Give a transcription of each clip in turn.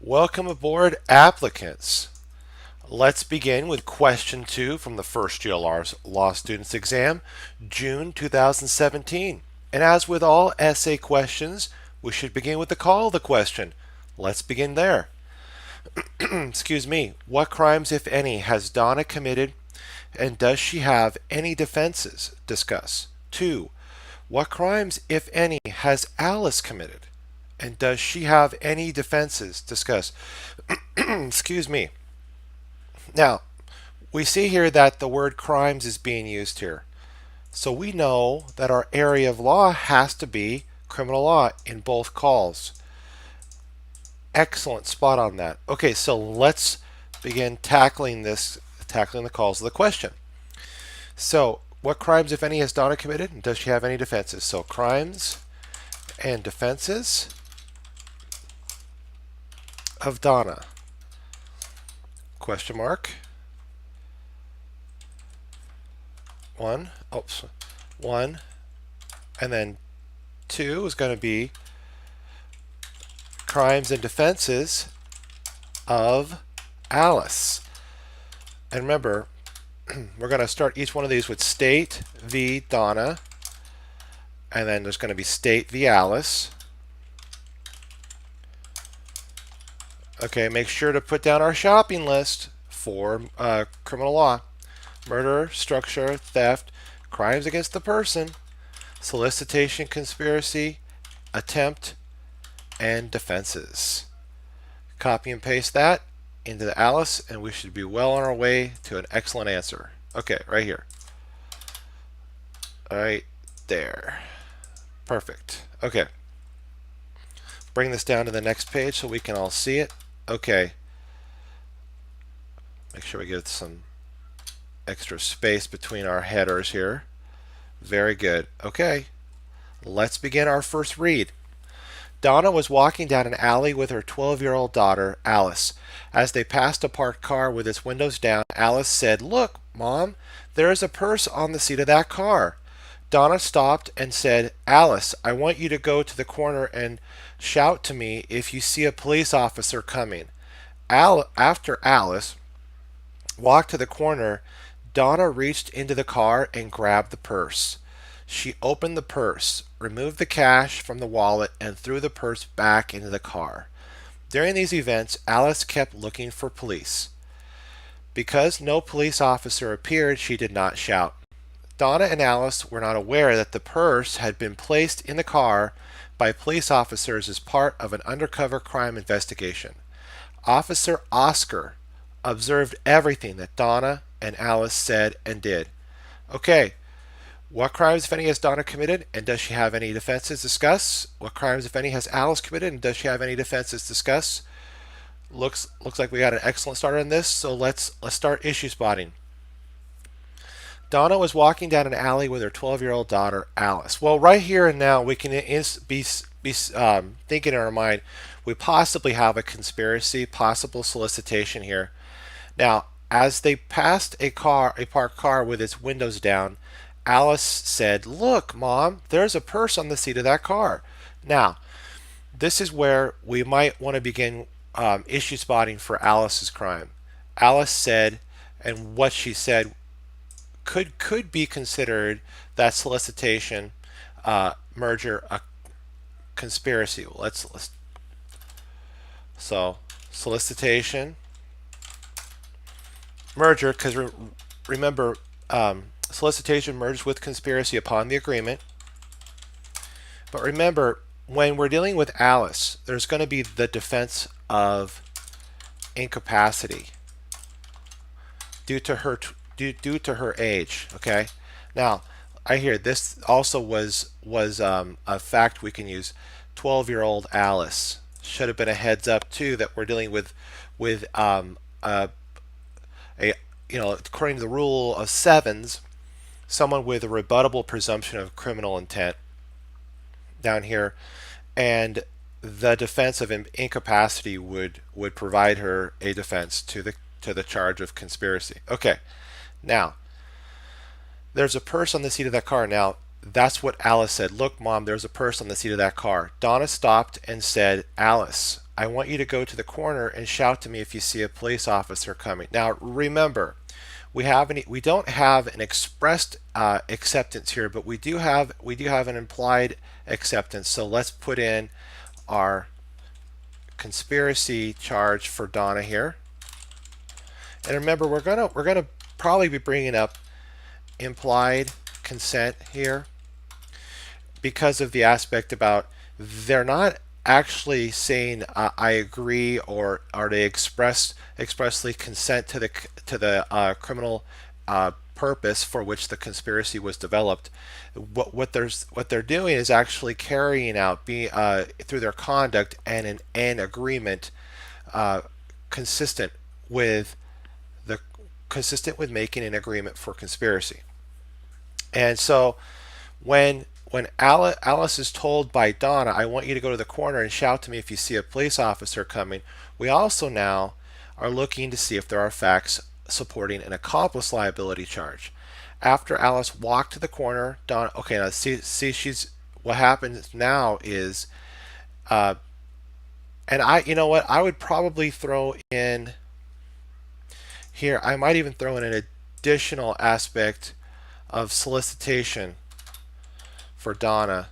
Welcome aboard, applicants. Let's begin with question 2 from the first year law students exam, June 2017. And as with all essay questions, we should begin with the call of the question. Let's begin there. Excuse me. What crimes, if any, has Donna committed, and does she have any defenses? Discuss. 2. What crimes, if any, has Alice committed, and does she have any defenses? Discuss. Excuse me. Now, we see here that the word crimes is being used here. So we know that our area of law has to be criminal law in both calls. Excellent spot on that. Okay, so let's begin tackling the calls of the question. So, what crimes, if any, has Donna committed? And does she have any defenses? So, crimes and defenses of Donna. Question mark. One, and then 2 is going to be crimes and defenses of Alice. And remember, we're going to start each one of these with State v. Donna, and then there's going to be State v. Alice. Okay, make sure to put down our shopping list for criminal law. Murder, structure, theft, crimes against the person, solicitation, conspiracy, attempt, and defenses. Copy and paste that into the Alice, and we should be well on our way to an excellent answer. Okay, right here. Right there. Perfect. Okay. Bring this down to the next page so we can all see it. Okay. Make sure we get some extra space between our headers here. Very good. Okay. Let's begin our first read. Donna was walking down an alley with her 12-year-old daughter, Alice. As they passed a parked car with its windows down, Alice said, "Look, Mom, there is a purse on the seat of that car." Donna stopped and said, "Alice, I want you to go to the corner and shout to me if you see a police officer coming." After Alice walked to the corner, Donna reached into the car and grabbed the purse. She opened the purse, removed the cash from the wallet, and threw the purse back into the car. During these events, Alice kept looking for police. Because no police officer appeared, she did not shout. Donna and Alice were not aware that the purse had been placed in the car by police officers as part of an undercover crime investigation. Officer Oscar observed everything that Donna and Alice said and did. Okay, what crimes, if any, has Donna committed, and does she have any defenses? Discuss. What crimes, if any, has Alice committed, and does she have any defenses? Discuss. Looks like we got an excellent start on this, so let's start issue spotting. Donna was walking down an alley with her 12-year-old daughter, Alice. Well, right here and now, we can be thinking in our mind, we possibly have a conspiracy, possible solicitation here. Now, as they passed a parked car with its windows down, Alice said, "Look, Mom, there's a purse on the seat of that car." Now, this is where we might want to begin issue spotting for Alice's crime. Alice said, and what she said could be considered that solicitation, merger, a conspiracy. So solicitation, merger, because remember, solicitation merges with conspiracy upon the agreement. But remember, when we're dealing with Alice, there's going to be the defense of incapacity due to her age. Okay. Now, I hear this also was a fact we can use. 12-year-old Alice should have been a heads up too that we're dealing with a according to the rule of sevens, someone with a rebuttable presumption of criminal intent down here, and the defense of incapacity would provide her a defense to the charge of conspiracy. Okay, now there's a purse on the seat of that car. Now that's what Alice said. "Look, Mom, there's a purse on the seat of that car." Donna stopped and said, "Alice, I want you to go to the corner and shout to me if you see a police officer coming. Now remember, we don't have an expressed acceptance here, but we do have an implied acceptance. So let's put in our conspiracy charge for Donna here. And remember, we're gonna probably be bringing up implied consent here because of the aspect about they're not actually saying I agree, or are they expressly consent to the criminal purpose for which the conspiracy was developed. What they're doing is actually carrying out through their conduct and an agreement consistent with making an agreement for conspiracy. And so when Alice is told by Donna, I want you to go to the corner and shout to me if you see a police officer coming, we also now are looking to see if there are facts supporting an accomplice liability charge. After Alice walked to the corner, Donna, okay, now see what happens now is, and you know what, I would probably throw in here, I might even throw in an additional aspect of solicitation for Donna.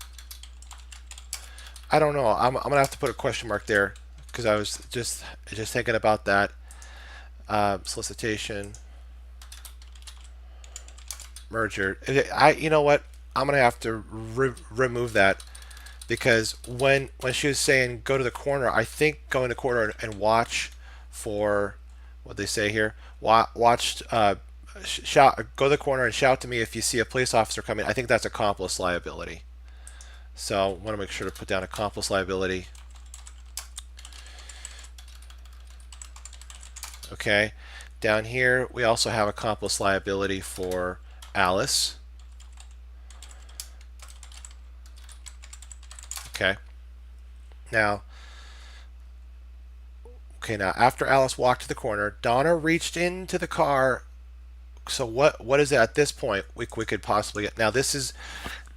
I don't know. I'm gonna have to put a question mark there because I was just thinking about that. Solicitation, merger. You know what? I'm gonna have to remove that because when she was saying go to the corner, I think go in the corner and watch for what they say here. Watch. Shout, go to the corner and shout to me if you see a police officer coming. I think that's accomplice liability. So I want to make sure to put down accomplice liability. Okay. Down here, we also have accomplice liability for Alice. Okay. Now, after Alice walked to the corner, Donna reached into the car. So what is it at this point we could possibly get? Now this is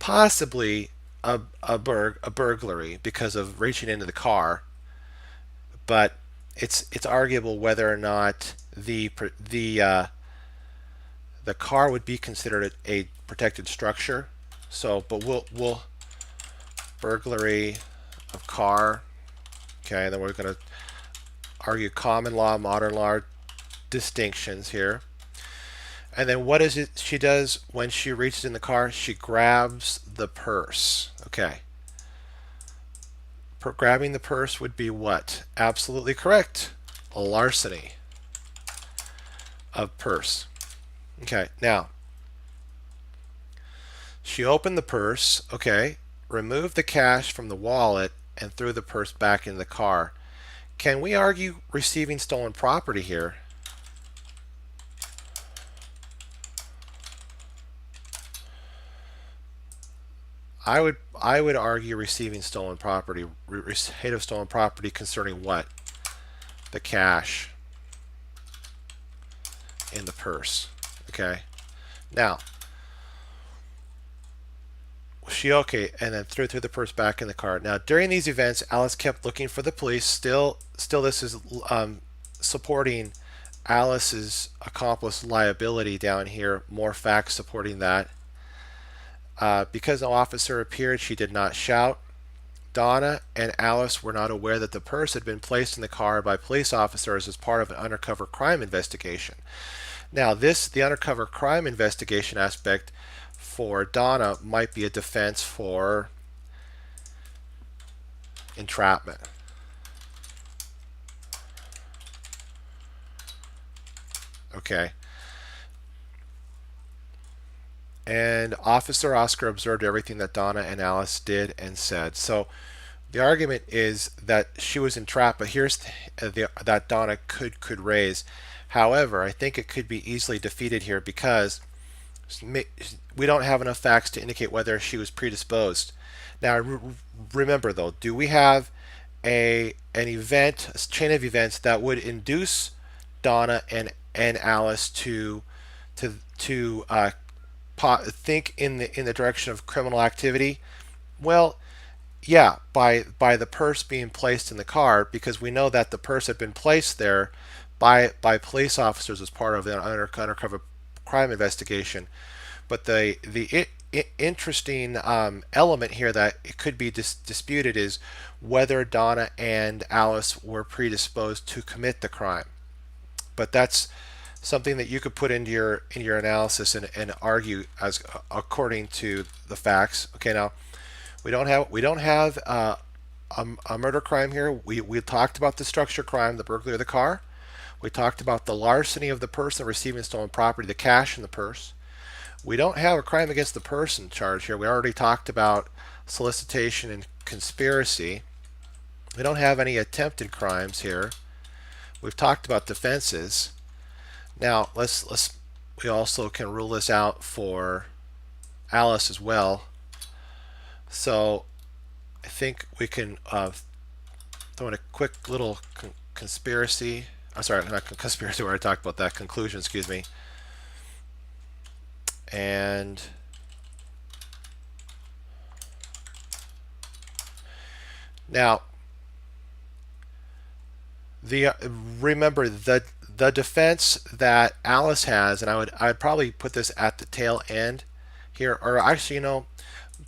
possibly a burglary because of reaching into the car, but it's arguable whether or not the car would be considered a protected structure. So, but we'll burglary of car. Okay, and then we're going to argue common law, modern law distinctions here. And then what is it she does when she reaches in the car? She grabs the purse. Okay. Grabbing the purse would be what? Absolutely correct. A larceny of purse. Okay, now she opened the purse, okay, removed the cash from the wallet and threw the purse back in the car. Can we argue receiving stolen property here? I would argue receiving stolen property, receipt of stolen property concerning what? The cash in the purse. Okay. Now, and then threw the purse back in the car. Now, during these events, Alice kept looking for the police. Still, this is supporting Alice's accomplice liability down here. More facts supporting that. Because no officer appeared, she did not shout. Donna and Alice were not aware that the purse had been placed in the car by police officers as part of an undercover crime investigation. Now, the undercover crime investigation aspect for Donna might be a defense for entrapment. Okay. And Officer Oscar observed everything that Donna and Alice did and said. So the argument is that she was entrapped, but here's that Donna could raise. However, I think it could be easily defeated here because we don't have enough facts to indicate whether she was predisposed. Now, remember though, do we have an event, a chain of events that would induce Donna and Alice to think in the direction of criminal activity? Well, Yeah, by the purse being placed in the car, because we know that the purse had been placed there by police officers as part of an undercover crime investigation. But the interesting element here that it could be disputed is whether Donna and Alice were predisposed to commit the crime. But that's something that you could put into your analysis and argue as according to the facts. Okay, now we don't have a murder crime here. We talked about the structure crime, the burglary of the car. We talked about the larceny of the person receiving stolen property, the cash in the purse. We don't have a crime against the person charge here. We already talked about solicitation and conspiracy. We don't have any attempted crimes here. We've talked about defenses. Now let's we also can rule this out for Alice as well. So I think we can throw in a quick little conspiracy. I'm sorry, not conspiracy. We already talked about that. Conclusion, excuse me. And now the remember the defense that Alice has, and I'd probably put this at the tail end here, or actually,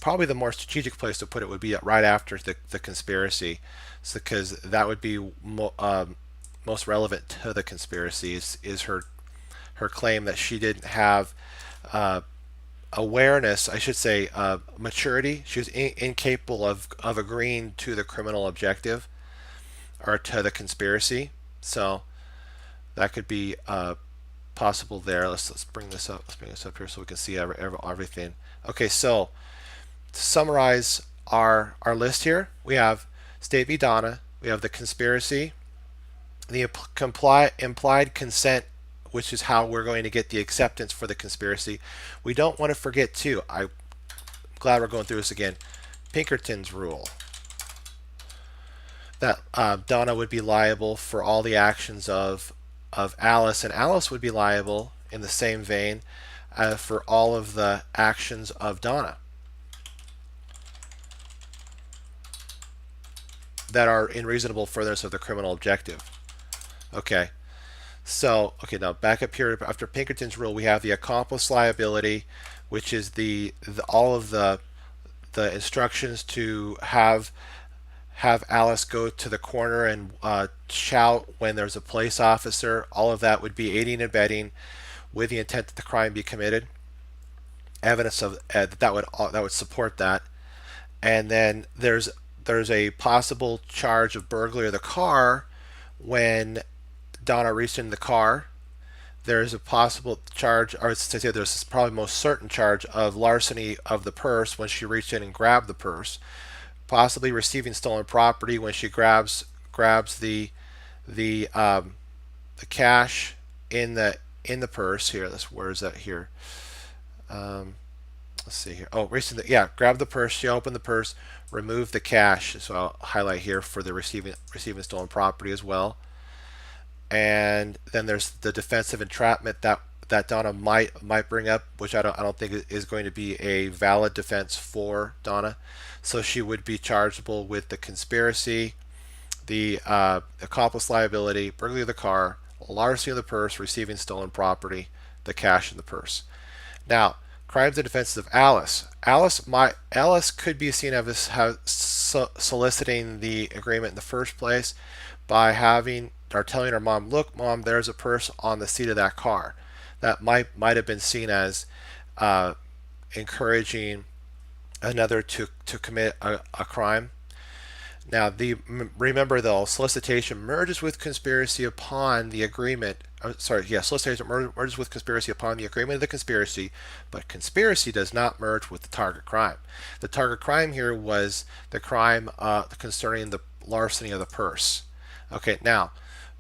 probably the more strategic place to put it would be right after the conspiracy, because that would be most relevant to the conspiracy is her claim that she didn't have uh, awareness, I should say, maturity. She was incapable of agreeing to the criminal objective or to the conspiracy. So that could be possible there. Let's bring this up. Let's bring this up here so we can see everything. Okay, so to summarize our list here, we have State v. Donna, we have the conspiracy, the implied consent, which is how we're going to get the acceptance for the conspiracy. We don't want to forget too, I'm glad we're going through this again, Pinkerton's rule, that Donna would be liable for all the actions of Alice, and Alice would be liable in the same vein for all of the actions of Donna that are in reasonable furtherance of the criminal objective. Okay. So, okay, now back up here after Pinkerton's rule, we have the accomplice liability, which is the all of the instructions to have Alice go to the corner and shout when there's a police officer. All of that would be aiding and abetting with the intent that the crime be committed. Evidence of that would support that. And then there's a possible charge of burglary of the car when Donna reached in the car. There's a possible charge, or to say there's probably most certain charge of larceny of the purse when she reached in and grabbed the purse. Possibly receiving stolen property when she grabs the cash in the purse here. Where is that here? Let's see here. Oh, grab the purse. She opened the purse, remove the cash. So I'll highlight here for the receiving stolen property as well. And then there's the defensive entrapment that Donna might bring up, which I don't think is going to be a valid defense for Donna. So she would be chargeable with the conspiracy, the accomplice liability, burglary of the car, larceny of the purse, receiving stolen property, the cash in the purse. Now, crimes and defenses of Alice. Alice could be seen as soliciting the agreement in the first place by having or telling her mom, "Look, mom, there's a purse on the seat of that car." That might have been seen as encouraging another to commit a crime. Now, remember though, solicitation merges with conspiracy upon the agreement. Solicitation merges with conspiracy upon the agreement of the conspiracy, but conspiracy does not merge with the target crime. The target crime here was the crime concerning the larceny of the purse. Okay, now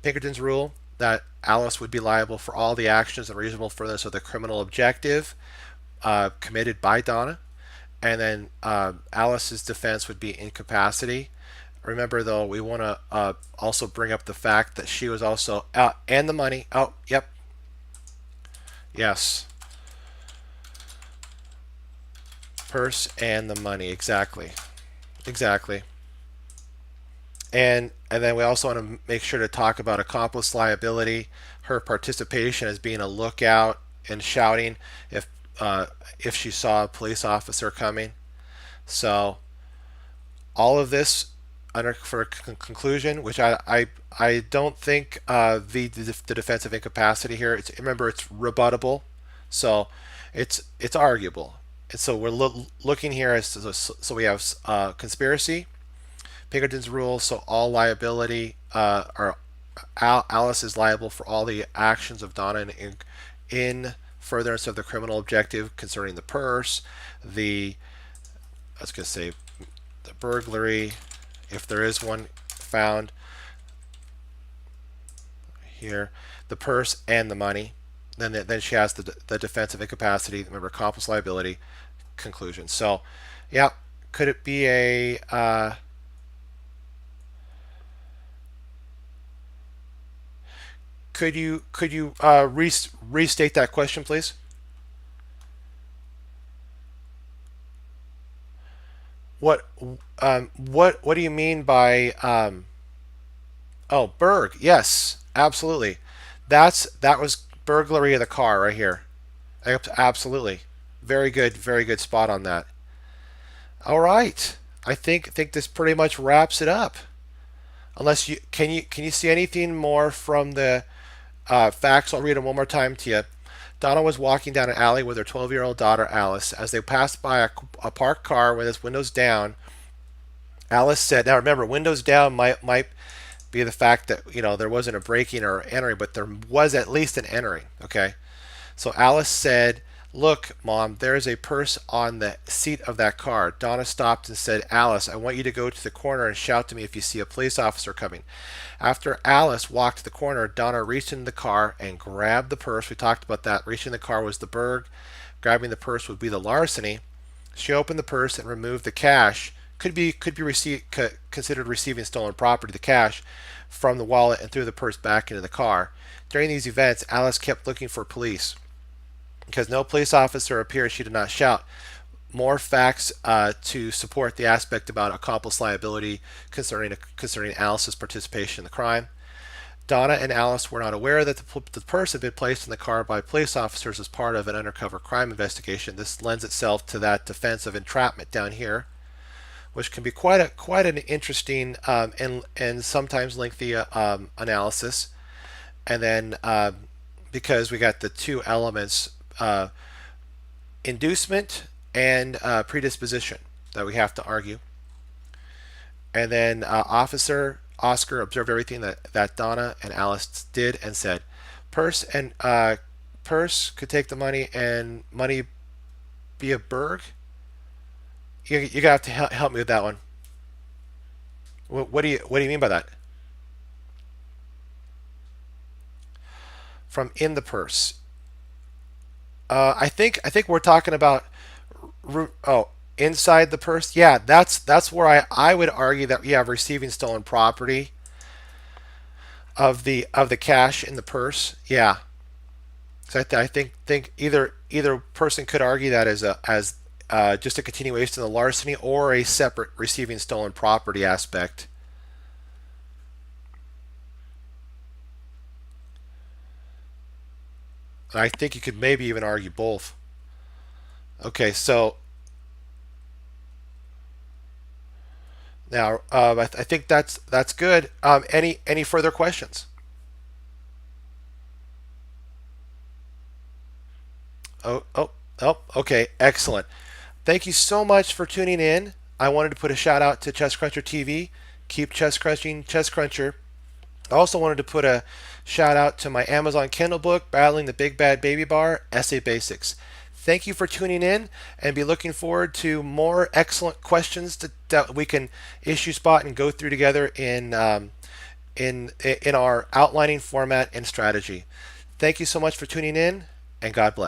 Pinkerton's rule that Alice would be liable for all the actions and reasonable furtherance of the criminal objective committed by Donna, and then Alice's defense would be incapacity. Remember, though, we want to also bring up the fact that she was also and the money. Oh, yep, yes, purse and the money, exactly. Exactly. And then we also want to make sure to talk about accomplice liability, her participation as being a lookout and shouting if uh, if she saw a police officer coming. So all of this under for conclusion, which I don't think the defensive incapacity here. Remember it's rebuttable, so it's arguable. And so we're looking here as so we have conspiracy, Pinkerton's rule. So all liability or Alice is liable for all the actions of Donna in furtherance of the criminal objective concerning the purse, the I was going to say the burglary, if there is one found here, the purse and the money. Then she has the defensive incapacity. Remember, accomplice liability. Conclusion. So, yeah, could it be a could you restate that question, please? What what do you mean by oh, Berg? Yes, absolutely. That was burglary of the car right here. Absolutely. Very good spot on that. All right. I think this pretty much wraps it up. Unless you see anything more from the facts? I'll read them one more time to you. Donna was walking down an alley with her 12-year-old daughter Alice. As they passed by a parked car with its windows down, Alice said, "Now remember, windows down might be the fact that there wasn't a breaking or entering, but there was at least an entering." Okay, so Alice said, "Look, Mom, there is a purse on the seat of that car." Donna stopped and said, "Alice, I want you to go to the corner and shout to me if you see a police officer coming." After Alice walked to the corner, Donna reached into the car and grabbed the purse. We talked about that. Reaching in the car was the burg. Grabbing the purse would be the larceny. She opened the purse and removed the cash. Considered receiving stolen property, the cash, from the wallet and threw the purse back into the car. During these events, Alice kept looking for police. Because no police officer appeared, she did not shout. More facts to support the aspect about accomplice liability concerning Alice's participation in the crime. Donna and Alice were not aware that the purse had been placed in the car by police officers as part of an undercover crime investigation. This lends itself to that defense of entrapment down here, which can be quite an interesting and sometimes lengthy analysis. And then because we got the two elements, inducement and predisposition, that we have to argue. And then Officer Oscar observed everything that Donna and Alice did and said. Purse could take the money and money be a burg. You gotta have to help me with that one. What do you mean by that? From in the purse. I think we're talking about oh, inside the purse. Yeah, that's where I would argue that you have receiving stolen property of the cash in the purse. Yeah, so I think either person could argue that as just a continuation of the larceny or a separate receiving stolen property aspect. I think you could maybe even argue both. Okay, so now I think that's good. Any further questions? Oh, oh, oh, okay, excellent. Thank you so much for tuning in. I wanted to put a shout out to Chess Cruncher TV. Keep chess crunching, Chess Cruncher. I also wanted to put a shout out to my Amazon Kindle book, Battling the Big Bad Baby Bar, Essay Basics. Thank you for tuning in and be looking forward to more excellent questions that we can issue spot and go through together in our outlining format and strategy. Thank you so much for tuning in, and God bless.